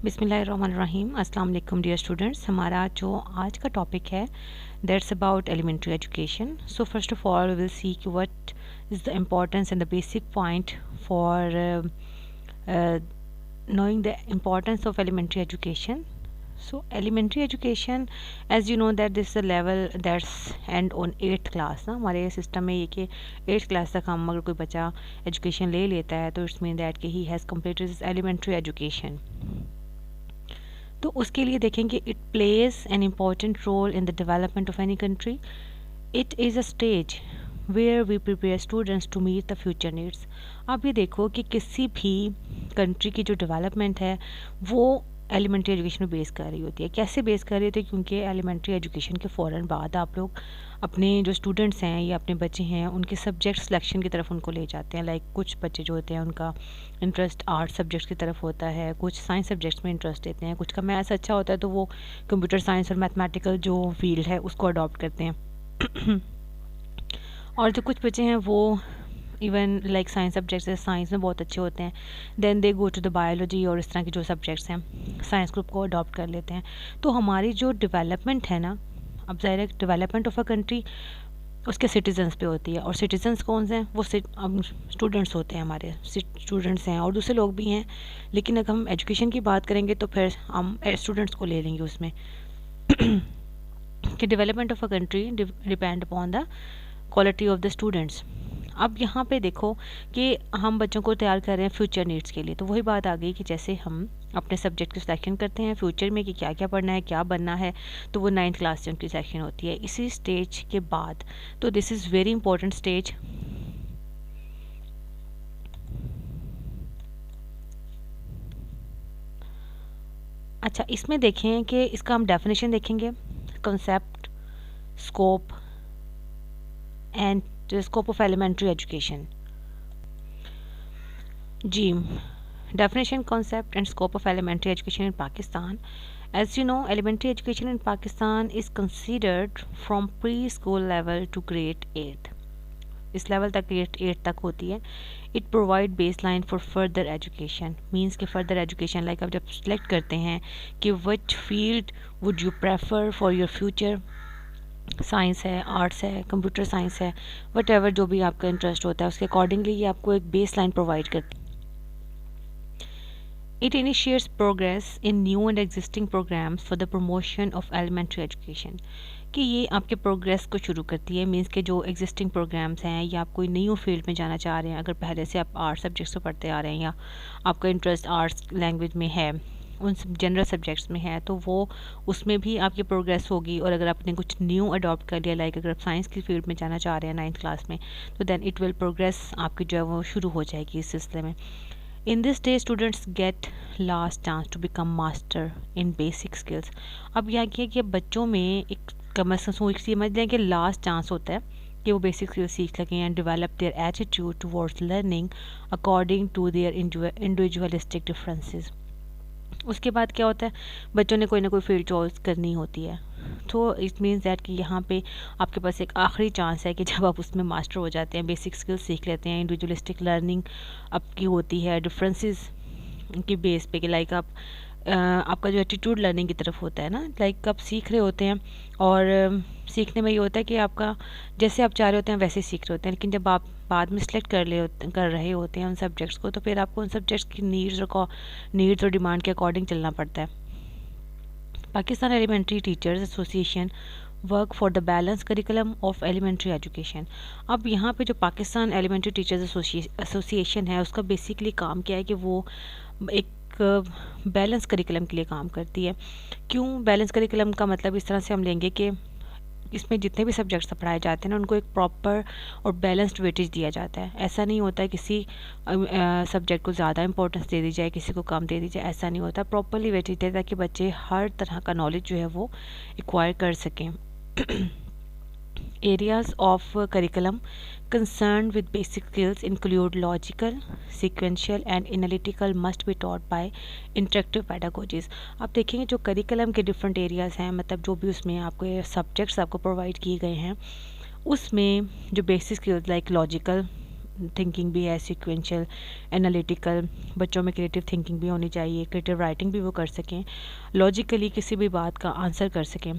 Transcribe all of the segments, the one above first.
बिस्मिल्लाहिर्रहमानिर्रहीम। अस्सलाम वालेकुम डियर स्टूडेंट्स। हमारा जो आज का टॉपिक है that's about elementary education. So first of all will see कि what is the importance and the basic point for knowing the importance of elementary education. So elementary education, as you know that this is a level that's end on 8th class ना हमारे system में ये कि 8th class तक हम अगर कोई बच्चा एजुकेशन ले लेता है तो इट्स मीन दैट कि he has completed his elementary education. तो उसके लिए देखेंगे it plays an important role in the development of any country. It is a stage where we prepare students to meet the future needs. आप ये देखो कि किसी भी कंट्री की जो डेवलपमेंट है वो एलिमेंट्री एजुकेशन में बेस कर रही होती है. कैसे बेस कर रही होती है? क्योंकि एलिमेंट्री एजुकेशन के फ़ौरन बाद आप लोग अपने जो स्टूडेंट्स हैं या अपने बच्चे हैं उनके सब्जेक्ट सिलेक्शन की तरफ उनको ले जाते हैं. लाइक कुछ बच्चे जो होते हैं उनका इंटरेस्ट आर्ट सब्जेक्ट्स की तरफ होता है, कुछ साइंस सब्जेक्ट्स में इंटरेस्ट देते हैं, कुछ का मैथ्स अच्छा होता है तो वो कंप्यूटर साइंस और मैथमेटिकल जो फील्ड है उसको अडॉप्ट करते हैं. और जो कुछ बच्चे हैं वो इवन लाइक साइंस सब्जेक्ट्स है, साइंस में बहुत अच्छे होते हैं, then they go to the biology और इस तरह के जो सब्जेक्ट्स हैं साइंस ग्रुप को अडॉप्ट कर लेते हैं. तो हमारी जो डेवलपमेंट है ना, अब ज़ाहिर है डेवलपमेंट ऑफ अ कंट्री उसके सिटीजन्स पे होती है. और सिटीजन्स कौन से हैं? वो स्टूडेंट्स होते हैं, हमारे स्टूडेंट्स हैं और दूसरे लोग भी हैं. लेकिन अगर हम एजुकेशन की बात करेंगे तो फिर हम स्टूडेंट्स को ले लेंगे उसमें कि development of a country depend upon the quality of the students. अब यहाँ पे देखो कि हम बच्चों को तैयार कर रहे हैं फ्यूचर नीड्स के लिए. तो वही बात आ गई कि जैसे हम अपने सब्जेक्ट की सिलेक्शन करते हैं फ्यूचर में कि क्या क्या पढ़ना है, क्या बनना है, तो वो 9th क्लास से उनकी सिलेक्शन होती है. इसी स्टेज के बाद तो this is very important stage. अच्छा, इसमें देखें कि इसका हम डेफिनेशन देखेंगे, concept, scope and scope of elementary education. जी, definition, concept and scope of elementary education in Pakistan. As you know, elementary education in Pakistan is considered from preschool level to grade 8. इस level तक grade 8 तक होती है. It provide baseline for further education. Means कि further education like आप जब select करते हैं कि which field would you prefer for your future, science है, आर्ट्स है, कंप्यूटर साइंस है, वट एवर जो भी आपका इंटरेस्ट होता है उसके अकॉर्डिंगली ये आपको एक बेस लाइन प्रोवाइड करती है. It initiates progress in new and existing programs for the promotion of elementary education. कि ये आपके प्रोग्रेस को शुरू करती है. मीन्स के जो एग्जिस्टिंग प्रोग्राम्स हैं या आप कोई न्यू फील्ड में जाना चाह रहे हैं, अगर पहले से आप आर्ट्स सब्जेक्ट्स को पढ़ते आ रहे हैं या आपका इंटरेस्ट आर्ट्स लैंग्वेज में है, उन जनरल सब्जेक्ट्स में है, तो वो उसमें भी आपकी प्रोग्रेस होगी. और अगर आपने कुछ न्यू अडॉप्ट कर लिया, लाइक अगर आप साइंस की फील्ड में जाना चाह रहे हैं 9th क्लास में, तो देन इट विल प्रोग्रेस आपकी जो है वो शुरू हो जाएगी इस सिलसिले में. In this day students get last chance to become master in basic skills. अब यहाँ किया कि बच्चों में एक कम समझ लें कि लास्ट चांस होता है कि वो बेसिक स्किल्स सीख सकें and develop their attitude towards learning according to their individualistic differences. उसके बाद क्या होता है, बच्चों ने कोई ना कोई फील्ड चॉइस करनी होती है. तो इट मीन्स दैट कि यहाँ पे आपके पास एक आखिरी चांस है कि जब आप उसमें मास्टर हो जाते हैं, बेसिक स्किल्स सीख लेते हैं, इंडिविजुअलिस्टिक लर्निंग आपकी होती है डिफरेंसेस की बेस पे कि लाइक आप आपका जो एटीट्यूड लर्निंग की तरफ होता है ना, लाइक आप सीख रहे होते हैं और सीखने में ये होता है कि आपका जैसे आप चाह रहे होते हैं वैसे सीख रहे होते हैं. लेकिन जब आप बाद में सिलेक्ट कर रहे होते हैं उन सब्जेक्ट्स को, तो फिर आपको उन सब्जेक्ट्स की नीड्स और डिमांड के अकॉर्डिंग चलना पड़ता है. Pakistan elementary teachers association work for the balance curriculum of elementary education. अब यहाँ पे जो पाकिस्तान एलिमेंट्री टीचर्स एसोसिएशन है उसका बेसिकली काम क्या है कि वो एक बैलेंस करिकुलम के लिए काम करती है. क्यों बैलेंस करिकुलम का मतलब इस तरह से हम लेंगे कि इसमें जितने भी सब्जेक्ट्स पढ़ाए जाते हैं ना उनको एक प्रॉपर और बैलेंस्ड वेटेज दिया जाता है. ऐसा नहीं होता है किसी सब्जेक्ट को ज़्यादा इंपॉर्टेंस दे दी जाए, किसी को कम दे दी जाए, ऐसा नहीं होता. प्रॉपरली वेटेज देता है ताकि बच्चे हर तरह का नॉलेज जो है वो एक्वायर कर सकें. Areas of curriculum concerned with basic skills include logical, sequential and analytical must be taught by interactive pedagogies. आप देखेंगे जो करिकुलम के डिफरेंट एरियाज़ हैं, मतलब जो भी उसमें आपको सब्जेक्ट्स आपको प्रोवाइड किए गए हैं उसमें जो basic skills like logical thinking भी है, सीक्वेंशियल, एनालिटिकल, बच्चों में क्रिएटिव थिंकिंग भी होनी चाहिए, क्रिएटिव राइटिंग भी वो कर सकें, लॉजिकली किसी भी बात का आंसर कर सकें,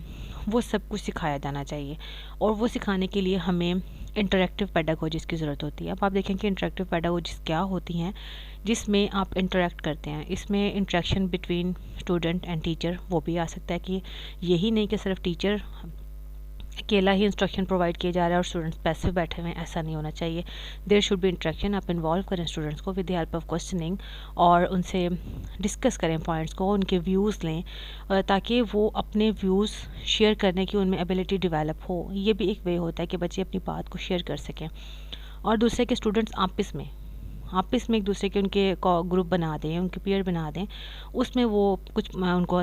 वो सब कुछ सिखाया जाना चाहिए। और वो सिखाने के लिए हमें इंटरेक्टिव पेडागोजीज़ की ज़रूरत होती है। अब आप देखें कि इंटरेक्टिव पेडागोजीज़ क्या होती हैं, जिसमें आप इंटरेक्ट करते हैं। इसमें interaction between student and teacher वो भी आ सकता है कि यही नहीं कि सिर्फ टीचर अकेला ही इंस्ट्रक्शन प्रोवाइड किया जा रहा है और स्टूडेंट्स पैसिव बैठे हुए हैं, ऐसा नहीं होना चाहिए। देयर शुड बी इंटरेक्शन, आप इन्वॉल्व करें स्टूडेंट्स को with the help of questioning और उनसे डिस्कस करें पॉइंट्स को, उनके व्यूज़ लें ताकि वो अपने व्यूज़ शेयर करने की उनमें एबिलिटी डेवलप हो। ये भी एक वे होता है कि बच्चे अपनी बात को शेयर कर सकें। और दूसरे के स्टूडेंट्स आपस में एक दूसरे के उनके ग्रुप बना दें, उनके पीयर बना दें, उसमें वो कुछ उनको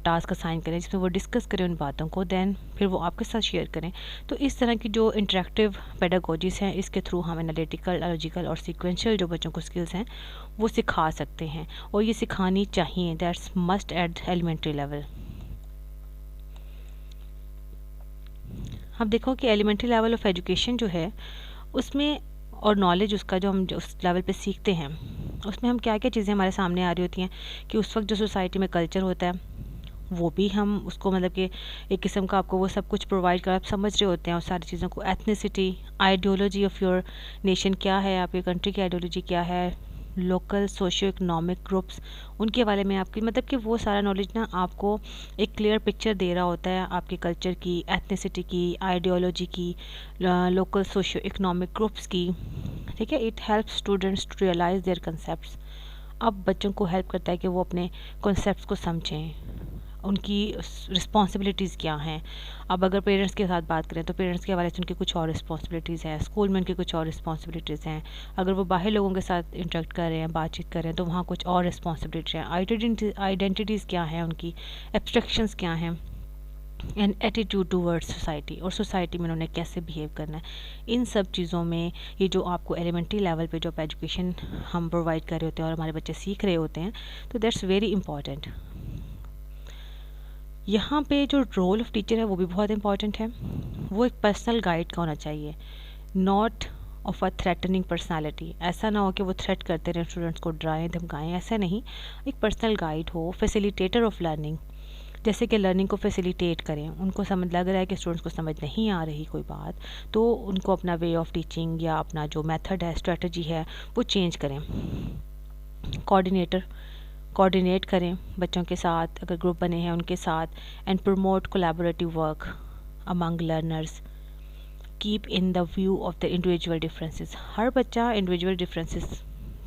टास्क असाइन करें जिसमें वो डिस्कस करें उन बातों को, देन फिर वो आपके साथ शेयर करें। तो इस तरह की जो इंटरेक्टिव पेडागोजीज़ हैं, इसके थ्रू हम एनालिटिकल, लॉजिकल और सीक्वेंशियल जो बच्चों को स्किल्स हैं वो सिखा सकते हैं, और ये सिखानी चाहिए। That's must at elementary level. अब देखो कि एलिमेंट्री लेवल ऑफ एजुकेशन जो है उसमें, और नॉलेज उसका जो हम उस लेवल पे सीखते हैं, उसमें हम क्या क्या चीज़ें हमारे सामने आ रही होती हैं कि उस वक्त जो सोसाइटी में कल्चर होता है वो भी हम उसको मतलब कि एक किस्म का आपको वो सब कुछ प्रोवाइड कर, आप समझ रहे होते हैं उस सारी चीज़ों को। Ethnicity, ideology of your nation क्या है, आपकी कंट्री की आइडियोलॉजी क्या है, लोकल सोशियो इकोनॉमिक ग्रुप्स, उनके बारे में आपकी मतलब कि वो सारा नॉलेज ना आपको एक क्लियर पिक्चर दे रहा होता है आपके कल्चर की, एथनिसिटी की, आइडियोलॉजी की, लोकल सोशियो इकोनॉमिक ग्रुप्स की। ठीक है, it help students to realise their concepts. अब बच्चों को हेल्प करता है कि वो अपने कॉन्सेप्ट्स को समझें, उनकी रिस्पॉन्सिबिलिटीज़ क्या हैं। अब अगर पेरेंट्स के साथ बात करें तो पेरेंट्स के हवाले से उनकी कुछ और रिस्पॉन्सिबिलिटीज़ हैं, स्कूल में उनकी कुछ और रिस्पॉन्सिबिलिटीज़ हैं, अगर वो बाहर लोगों के साथ इंटरेक्ट कर रहे हैं, बातचीत कर रहे हैं, तो वहाँ कुछ और रिस्पॉन्सिबिलिटी हैं। आइडेंटिटीज़ क्या हैं उनकी, एब्स्ट्रैक्शंस क्या हैं, एंड एटीट्यूड टूवर्ड्स सोसाइटी, और सोसाइटी में उन्होंने कैसे बिहेव करना है। इन सब चीज़ों में ये जो आपको एलिमेंट्री लेवल पे जो एजुकेशन हम प्रोवाइड कर रहे होते हैं और हमारे बच्चे सीख रहे होते हैं, तो दैट्स वेरी इंपॉर्टेंट। यहाँ पे जो रोल ऑफ टीचर है वो भी बहुत इंपॉर्टेंट है। वो एक पर्सनल गाइड का होना चाहिए, not of a threatening personality. ऐसा ना हो कि वो थ्रेट करते रहें, स्टूडेंट्स को डराएं धमकाएं, ऐसा नहीं। एक पर्सनल गाइड हो, फैसिलिटेटर ऑफ लर्निंग, जैसे कि लर्निंग को फैसिलिटेट करें। उनको समझ लग रहा है कि स्टूडेंट्स को समझ नहीं आ रही कोई बात, तो उनको अपना वे ऑफ टीचिंग या अपना जो मेथड है, स्ट्रेटजी है, वो चेंज करें। कोऑर्डिनेट करें बच्चों के साथ, अगर ग्रुप बने हैं उनके साथ, and promote collaborative work among learners, keep in the view of the individual differences. हर बच्चा इंडिविजुअल डिफरेंसेस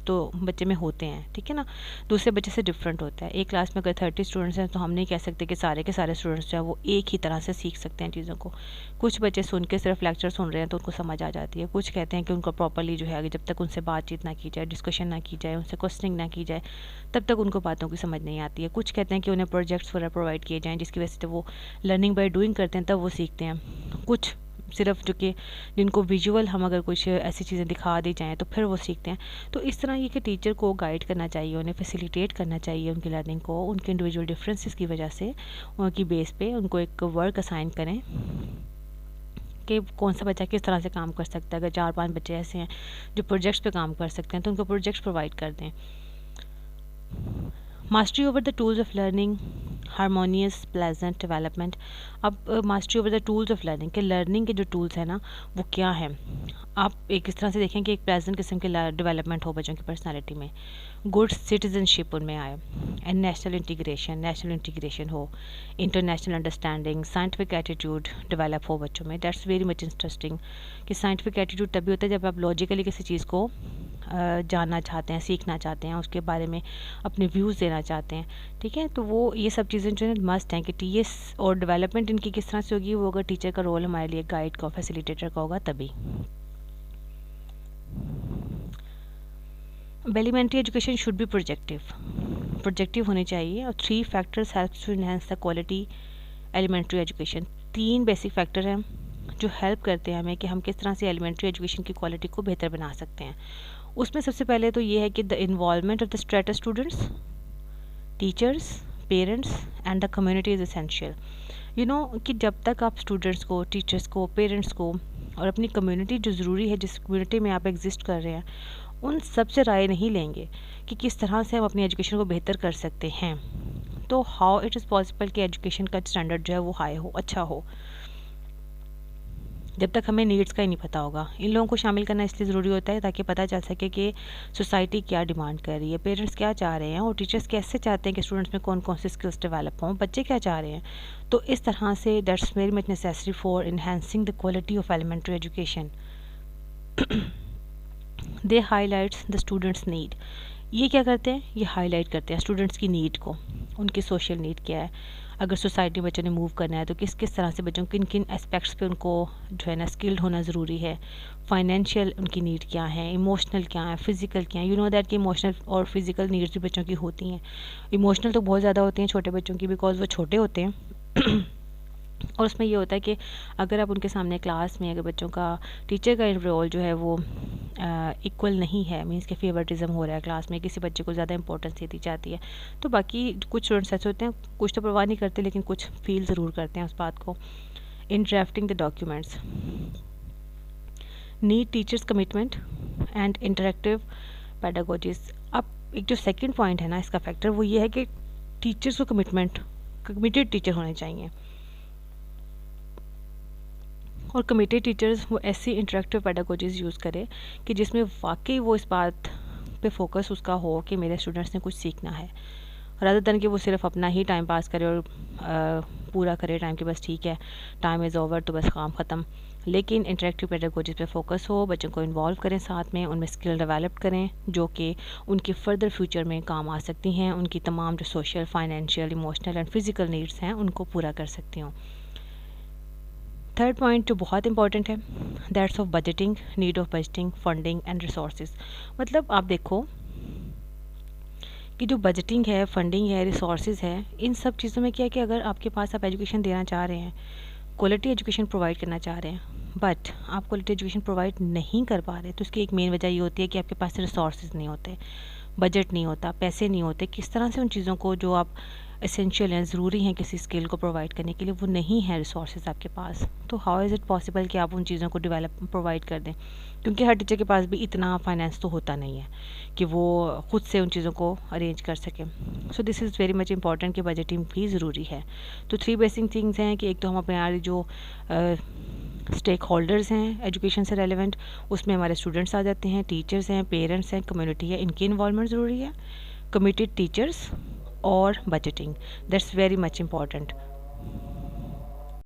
तो बच्चे में होते हैं, ठीक है ना, दूसरे बच्चे से डिफरेंट होता है। एक क्लास में अगर 30 स्टूडेंट्स हैं तो हम नहीं कह सकते कि सारे के सारे स्टूडेंट्स जो है वो एक ही तरह से सीख सकते हैं चीज़ों को। कुछ बच्चे सुन के सिर्फ लेक्चर सुन रहे हैं तो उनको समझ आ जाती है, कुछ कहते हैं कि उनको प्रॉपरली जो है आगे जब तक उनसे बातचीत ना की जाए, डिस्कशन ना की जाए, उनसे क्वेश्चनिंग ना की जाए, तब तक उनको बातों की समझ नहीं आती है। कुछ कहते हैं कि उन्हें प्रोजेक्ट्स वगैरह प्रोवाइड किए जाएँ जिसकी वजह से वो लर्निंग बाय डूइंग करते हैं, तब वो सीखते हैं। कुछ सिर्फ जो कि जिनको विजुअल हम अगर कुछ ऐसी चीज़ें दिखा दी जाएँ तो फिर वो सीखते हैं। तो इस तरह ये कि टीचर को गाइड करना चाहिए, उन्हें फैसिलिटेट करना चाहिए उनकी लर्निंग को, उनके इंडिविजुअल डिफरेंसेस की वजह से उनकी बेस पे उनको एक वर्क असाइन करें कि कौन सा बच्चा किस तरह से काम कर सकता है। अगर 4-5 बच्चे ऐसे हैं जो प्रोजेक्ट्स पे काम कर सकते हैं तो उनको प्रोजेक्ट्स प्रोवाइड कर दें। Mastery over the tools of learning, harmonious pleasant development. अब mastery over the tools of learning के लर्निंग के जो टूल्स हैं ना वो क्या हैं, आप एक इस तरह से देखें कि एक प्लेजेंट किस्म के डेवलपमेंट हो बच्चों की पर्सनालिटी में, गुड सिटीजनशिप उनमें आए, एंड नेशनल इंटीग्रेशन हो, international understanding, scientific attitude develop हो बच्चों में। दैट्स वेरी मच इंटरेस्टिंग कि साइंटिफिक एटीट्यूड तभी होता है जब आप लॉजिकली किसी चीज़ को जानना चाहते हैं, सीखना चाहते हैं, उसके बारे में अपने व्यूज़ देना चाहते हैं, ठीक है। तो वो ये सब चीज़ें जो है मस्ट हैं कि टीएस और डेवलपमेंट इनकी किस तरह से होगी, वो अगर टीचर का रोल हमारे लिए गाइड का, फैसिलिटेटर का होगा तभी। Elementary education should be projective होनी चाहिए, और 3 factors help to enhance the quality elementary education. 3 basic factor हैं जो हेल्प करते हैं हमें कि हम किस तरह से एलिमेंट्री एजुकेशन की क्वालिटी को बेहतर बना सकते हैं। उसमें सबसे पहले तो ये है कि the involvement of the strata students, teachers, parents and the community is essential. You know कि जब तक आप स्टूडेंट्स को, टीचर्स को, पेरेंट्स को और अपनी कम्युनिटी जो ज़रूरी है, जिस कम्युनिटी में आप एग्जिस्ट कर रहे हैं, उन सब से राय नहीं लेंगे कि किस तरह से हम अपनी एजुकेशन को बेहतर कर सकते हैं, तो हाउ इट इज़ पॉसिबल कि एजुकेशन का स्टैंडर्ड जो है वो हाई हो, अच्छा हो, जब तक हमें नीड्स का ही नहीं पता होगा। इन लोगों को शामिल करना इसलिए ज़रूरी होता है ताकि पता चल सके कि सोसाइटी क्या डिमांड कर रही है, पेरेंट्स क्या चाह रहे हैं और टीचर्स कैसे चाहते हैं कि स्टूडेंट्स में कौन कौन से स्किल्स डेवलप हों, बच्चे क्या चाह रहे हैं। तो इस तरह से that's very much necessary for enhancing the quality of elementary education. They highlights the students need. ये क्या करते हैं, ये हाईलाइट करते हैं स्टूडेंट्स की नीड को, उनकी सोशल नीड क्या है, अगर सोसाइटी बच्चों ने मूव करना है तो किस किस तरह से बच्चों किन किन एस्पेक्ट्स पे उनको जो है ना स्किल्ड होना ज़रूरी है, फाइनेंशियल उनकी नीड क्या है, इमोशनल क्या है, फिजिकल क्या है। यू नो दैट कि इमोशनल और फिजिकल नीड्स भी बच्चों की होती हैं। इमोशनल तो बहुत ज़्यादा होती हैं छोटे बच्चों की, बिकॉज वो छोटे होते हैं और उसमें ये होता है कि अगर आप उनके सामने क्लास में अगर बच्चों का टीचर का रोल जो है वो इक्वल नहीं है, मीन्स के फेवरेटिज्म हो रहा है क्लास में, किसी बच्चे को ज़्यादा इंपॉर्टेंस दी जाती है, तो बाकी कुछ स्टूडेंट्स ऐसे होते हैं, कुछ तो परवाह नहीं करते लेकिन कुछ फील ज़रूर करते हैं उस बात को। In drafting the documents need teachers commitment and interactive pedagogies. अब एक जो सेकेंड पॉइंट है ना इसका फैक्टर, वो ये है कि टीचर्स को कमिटेड टीचर होने चाहिए, और कमिटेड टीचर्स वो ऐसी इंटरेक्टिव पेडागोजीज यूज़ करे कि जिसमें वाकई वो इस बात पे फोकस उसका हो कि मेरे स्टूडेंट्स ने कुछ सीखना है, रादर देन कि वो सिर्फ अपना ही टाइम पास करे और पूरा करे टाइम कि बस ठीक है टाइम इज़ ओवर तो बस काम ख़त्म। लेकिन इंटरेक्टिव पेडागोजीज पे फोकस हो, बच्चों को इन्वॉल्व करें साथ में, उनमें स्किल डेवलप करें जो कि उनके फर्दर फ्यूचर में काम आ सकती हैं, उनकी तमाम जो social, financial, emotional and physical needs हैं उनको पूरा कर सकती हूँ। थर्ड पॉइंट जो बहुत इंपॉर्टेंट है, that's of budgeting, need of budgeting, funding and resources. मतलब आप देखो कि जो बजटिंग है, फंडिंग है, रिसोर्सेज है, इन सब चीज़ों में क्या है कि अगर आपके पास आप एजुकेशन देना चाह रहे हैं, क्वालिटी एजुकेशन प्रोवाइड करना चाह रहे हैं, बट आप क्वालिटी एजुकेशन प्रोवाइड नहीं कर पा रहे, तो उसकी एक मेन वजह ये होती है कि आपके पास रिसोर्सेज नहीं होते, बजट नहीं होता, पैसे नहीं होते। किस तरह से उन चीज़ों को जो आप एसेंशियल हैं, ज़रूरी हैं किसी स्किल को प्रोवाइड करने के लिए, वो नहीं है रिसोर्सेज आपके पास, तो हाउ इज़ इट पॉसिबल कि आप उन चीज़ों को प्रोवाइड कर दें, क्योंकि हर टीचर के पास भी इतना फाइनेंस तो होता नहीं है कि वो खुद से उन चीज़ों को अरेंज कर सकें। So this is very much important कि बजटिंग भी ज़रूरी है। तो 3 बेसिक थिंग्स हैं कि एक तो हम अपने हमारे जो स्टेक होल्डर्स हैं एजुकेशन से रेलिवेंट, उसमें हमारे स्टूडेंट्स आ जाते हैं, टीचर्स हैं, पेरेंट्स हैं, कम्युनिटी है, इनकी इन्वॉल्वमेंट ज़रूरी है, कमिटेड टीचर्स और budgeting, that's very much important.